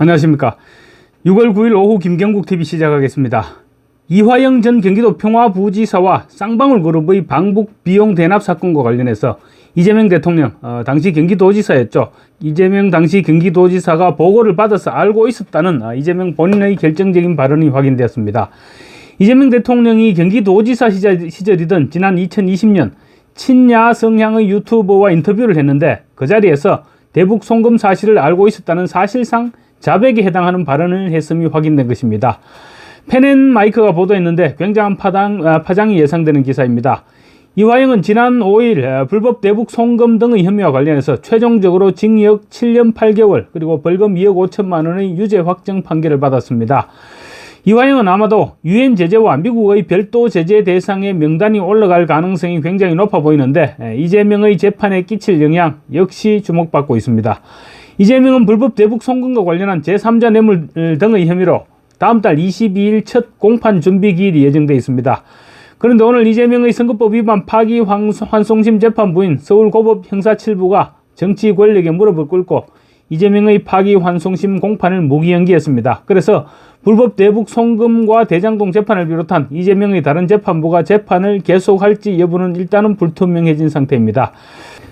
안녕하십니까. 6월 9일 오후 김경국TV 시작하겠습니다. 이화영 전 경기도 평화부지사와 쌍방울그룹의 방북 비용 대납 사건과 관련해서 이재명 대통령, 당시 경기도지사였죠. 이재명 당시 경기도지사가 보고를 받아서 알고 있었다는 이재명 본인의 결정적인 발언이 확인되었습니다. 이재명 대통령이 경기도지사 시절이던 지난 2020년 친야 성향의 유튜버와 인터뷰를 했는데 그 자리에서 대북 송금 사실을 알고 있었다는 사실상 자백에 해당하는 발언을 했음이 확인된 것입니다. 펜앤마이크가 보도했는데 굉장한 파장이 예상되는 기사입니다. 이화영은 지난 5일 불법 대북 송금 등의 혐의와 관련해서 최종적으로 징역 7년 8개월 그리고 벌금 2억 5천만 원의 유죄 확정 판결을 받았습니다. 이화영은 아마도 유엔 제재와 미국의 별도 제재 대상의 명단이 올라갈 가능성이 굉장히 높아 보이는데 이재명의 재판에 끼칠 영향 역시 주목받고 있습니다. 이재명은 불법 대북 송금과 관련한 제3자 뇌물 등의 혐의로 다음 달 22일 첫 공판 준비 기일이 예정되어 있습니다. 그런데 오늘 이재명의 선거법 위반 파기환송심 재판부인 서울고법 형사 7부가 정치 권력의 무릎을 꿇고 이재명의 파기환송심 공판을 무기연기했습니다. 그래서 불법 대북 송금과 대장동 재판을 비롯한 이재명의 다른 재판부가 재판을 계속할지 여부는 일단은 불투명해진 상태입니다.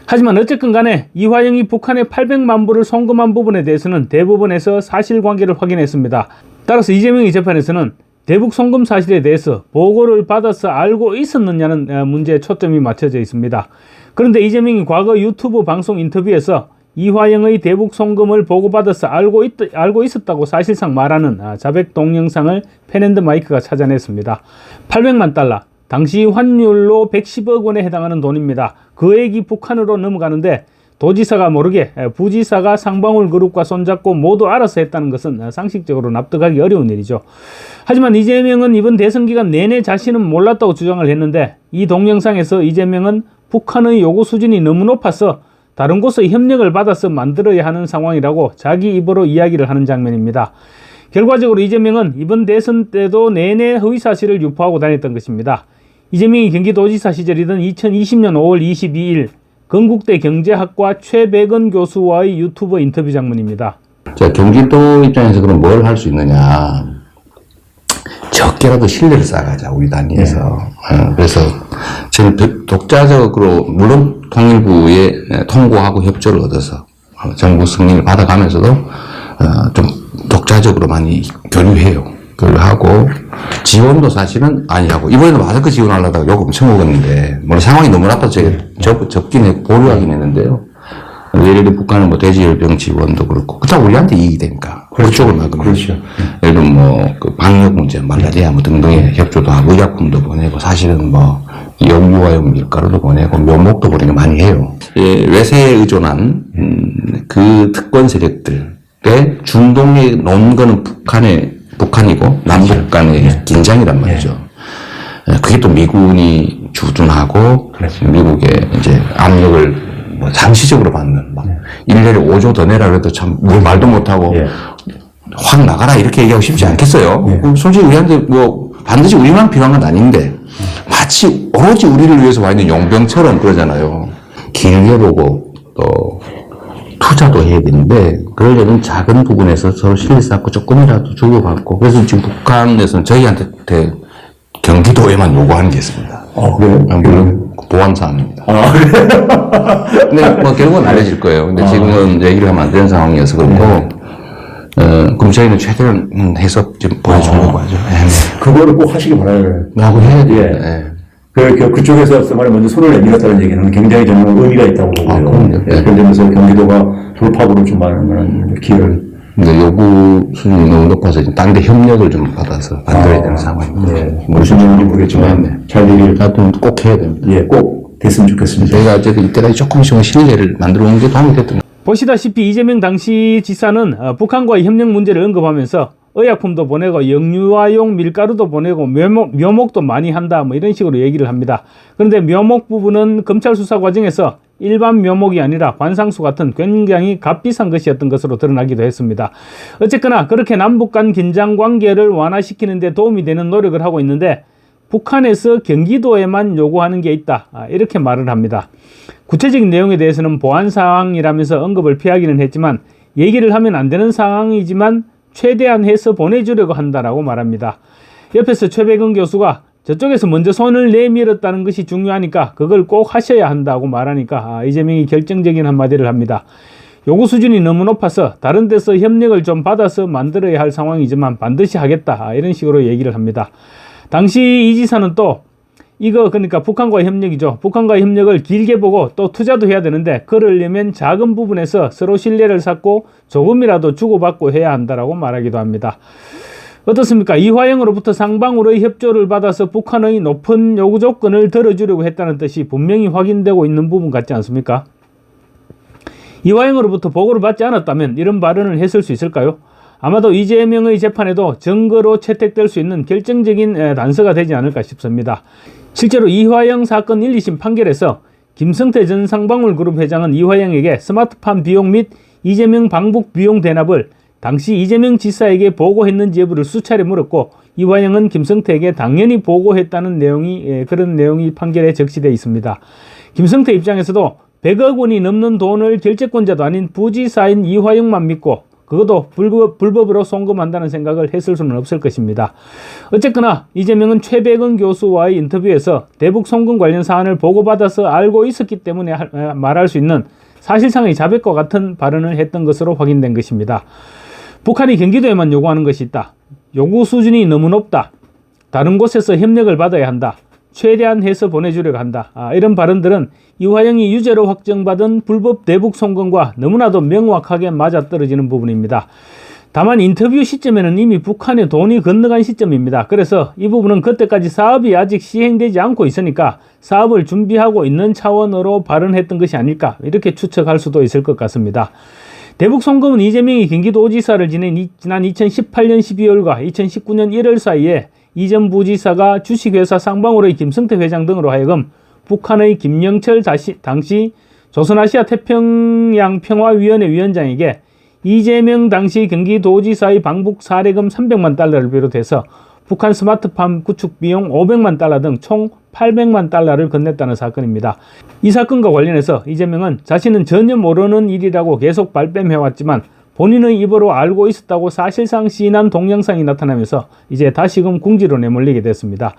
하지만 어쨌건 간에 이화영이 북한에 800만 불을 송금한 부분에 대해서는 대법원에서 사실관계를 확인했습니다. 따라서 이재명의 재판에서는 대북 송금 사실에 대해서 보고를 받아서 알고 있었느냐는 문제에 초점이 맞춰져 있습니다. 그런데 이재명이 과거 유튜브 방송 인터뷰에서 이화영의 대북 송금을 보고받아서 알고 있었다고 사실상 말하는 자백 동영상을 펜앤마이크가 찾아냈습니다. 800만 달러, 당시 환율로 110억 원에 해당하는 돈입니다. 금액이 북한으로 넘어가는데 도지사가 모르게 부지사가 쌍방울그룹과 손잡고 모두 알아서 했다는 것은 상식적으로 납득하기 어려운 일이죠. 하지만 이재명은 이번 대선 기간 내내 자신은 몰랐다고 주장을 했는데 이 동영상에서 이재명은 북한의 요구 수준이 너무 높아서 다른 곳의 협력을 받아서 만들어야 하는 상황이라고 자기 입으로 이야기를 하는 장면입니다. 결과적으로 이재명은 이번 대선 때도 내내 허위사실을 유포하고 다녔던 것입니다. 이재명이 경기도지사 시절이던 2020년 5월 22일 건국대 경제학과 최백은 교수와의 유튜버 인터뷰 장면입니다. 자, 경기도 입장에서 그럼 뭘 할 수 있느냐. 적게라도 신뢰를 쌓아가자, 우리 단위에서. 그래서 저는 독자적으로, 물론 통일부에 통고하고 협조를 얻어서 정부 승인을 받아가면서도 좀 독자적으로 많이 교류해요. 교류하고 지원도 사실은 아니하고 이번에도 마스크 지원하려다가 욕 엄청 먹었는데 물론 상황이 너무 나빠서 접긴 해 보류하긴 했는데요. 예를 들어 북한은 뭐 돼지열병 지원도 그렇고 그렇다고 우리한테 이익이 되니까 그쪽을 막으면 그렇죠. 예를 들어 뭐 그 방역 문제 말라리아 뭐 등등의 협조도 하고 의약품도 보내고 사실은 뭐 영유아용 밀가루도 보내고 묘목도 보내고 많이 해요. 예, 외세에 의존한 그 특권 세력들의 중동에 놓은 거는 북한이고 남북 간의 긴장이란 말이죠. 그게 또 미군이 주둔하고 미국의 이제 압력을 뭐 잠시적으로 받는 막 1년에 5조 더 내라 그래도 참 뭘 말도 못하고 확 나가라 이렇게 얘기하고 싶지 않겠어요. 솔직히 우리한테 뭐 반드시 우리만 필요한 건 아닌데 마치 오로지 우리를 위해서 와 있는 용병처럼 그러잖아요. 길게 보고 또 투자도 해야 되는데 그러려면 작은 부분에서 서로 신뢰 쌓고 조금이라도 주고받고 그래서 지금 북한에서는 저희한테 경기도에만 요구하는 게 있습니다. 그래요? 물론 보안사항입니다. 그래요? 근데 뭐 결국은 알려질 거예요. 근데 지금은 얘기를 하면 안 되는 상황이어서 그렇고 그럼 저희는 최대한 해서 좀 보여주려고 하죠. 그거를 꼭 하시기 바라요. 하고 해야 돼요. 그쪽에서 먼저 손을 내밀었다는 얘기는 굉장히 저는 의미가 있다고 보고요. 그런 점에서 경기도가 돌파구를 좀 많은 기회를. 근데 요구 수준이 너무 높아서 딴 데 협력을 좀 받아서 만들어야 되는 상황입니다. 무슨 얘기인지 모르겠지만 잘 얘기를 하여튼 꼭 해야 됩니다. 꼭 됐으면 좋겠습니다. 저희가 어쨌든 이때까지 조금씩 신뢰를 만들어 온 게 도움이 됐던 거예요. 보시다시피 이재명 당시 지사는 북한과의 협력 문제를 언급하면서 의약품도 보내고 영유아용 밀가루도 보내고 묘목도 많이 한다 뭐 이런 식으로 얘기를 합니다. 그런데 묘목 부분은 검찰 수사 과정에서 일반 묘목이 아니라 관상수 같은 굉장히 값비싼 것이었던 것으로 드러나기도 했습니다. 어쨌거나 그렇게 남북 간 긴장 관계를 완화시키는 데 도움이 되는 노력을 하고 있는데 북한에서 경기도에만 요구하는 게 있다, 이렇게 말을 합니다. 구체적인 내용에 대해서는 보안 사항이라면서 언급을 피하기는 했지만 얘기를 하면 안 되는 상황이지만 최대한 해서 보내주려고 한다라고 말합니다. 옆에서 최백은 교수가 저쪽에서 먼저 손을 내밀었다는 것이 중요하니까 그걸 꼭 하셔야 한다고 말하니까 이재명이 결정적인 한마디를 합니다. 요구 수준이 너무 높아서 다른 데서 협력을 좀 받아서 만들어야 할 상황이지만 반드시 하겠다, 이런 식으로 얘기를 합니다. 당시 이 지사는 또 이거 그러니까 북한과의 협력이죠. 북한과의 협력을 길게 보고 또 투자도 해야 되는데 그러려면 작은 부분에서 서로 신뢰를 쌓고 조금이라도 주고받고 해야 한다라고 말하기도 합니다. 어떻습니까? 이화영으로부터 쌍방울의 협조를 받아서 북한의 높은 요구 조건을 들어주려고 했다는 뜻이 분명히 확인되고 있는 부분 같지 않습니까? 이화영으로부터 보고를 받지 않았다면 이런 발언을 했을 수 있을까요? 아마도 이재명의 재판에도 증거로 채택될 수 있는 결정적인 단서가 되지 않을까 싶습니다. 실제로 이화영 사건 1, 2심 판결에서 김성태 전 쌍방울그룹 회장은 이화영에게 스마트팜 비용 및 이재명 방북 비용 대납을 당시 이재명 지사에게 보고했는지 여부를 수차례 물었고 이화영은 김성태에게 당연히 보고했다는 내용이 그런 내용이 판결에 적시되어 있습니다. 김성태 입장에서도 100억 원이 넘는 돈을 결재권자도 아닌 부지사인 이화영만 믿고 그것도 불법으로 송금한다는 생각을 했을 수는 없을 것입니다. 어쨌거나 이재명은 최백은 교수와의 인터뷰에서 대북 송금 관련 사안을 보고받아서 알고 있었기 때문에 말할 수 있는 사실상의 자백과 같은 발언을 했던 것으로 확인된 것입니다. 북한이 경기도에만 요구하는 것이 있다. 요구 수준이 너무 높다. 다른 곳에서 협력을 받아야 한다. 최대한 해서 보내주려고 한다. 이런 발언들은 이화영이 유죄로 확정받은 불법 대북 송금과 너무나도 명확하게 맞아떨어지는 부분입니다. 다만 인터뷰 시점에는 이미 북한에 돈이 건너간 시점입니다. 그래서 이 부분은 그때까지 사업이 아직 시행되지 않고 있으니까 사업을 준비하고 있는 차원으로 발언했던 것이 아닐까, 이렇게 추측할 수도 있을 것 같습니다. 대북 송금은 이재명이 경기도지사를 지낸 지난 2018년 12월과 2019년 1월 사이에 이전 부지사가 주식회사 쌍방울의 김성태 회장 등으로 하여금 북한의 김영철 당시 조선아시아 태평양 평화위원회 위원장에게 이재명 당시 경기도지사의 방북 사례금 300만 달러를 비롯해서 북한 스마트팜 구축 비용 500만 달러 등 총 800만 달러를 건넸다는 사건입니다. 이 사건과 관련해서 이재명은 자신은 전혀 모르는 일이라고 계속 발뺌해왔지만 본인의 입으로 알고 있었다고 사실상 시인한 동영상이 나타나면서 이제 다시금 궁지로 내몰리게 됐습니다.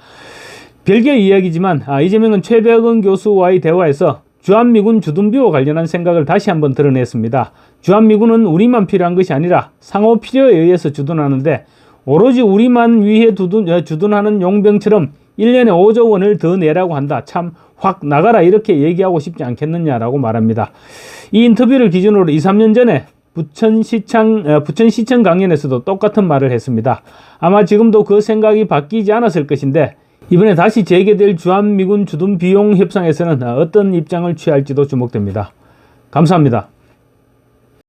별개의 이야기지만 이재명은 최백은 교수와의 대화에서 주한미군 주둔비와 관련한 생각을 다시 한번 드러냈습니다. 주한미군은 우리만 필요한 것이 아니라 상호 필요에 의해서 주둔하는데 오로지 우리만 위해 주둔하는 용병처럼 1년에 5조 원을 더 내라고 한다. 참 확 나가라, 이렇게 얘기하고 싶지 않겠느냐라고 말합니다. 이 인터뷰를 기준으로 2, 3년 전에 부천시청 강연에서도 똑같은 말을 했습니다. 아마 지금도 그 생각이 바뀌지 않았을 것인데 이번에 다시 재개될 주한미군 주둔 비용 협상에서는 어떤 입장을 취할지도 주목됩니다. 감사합니다.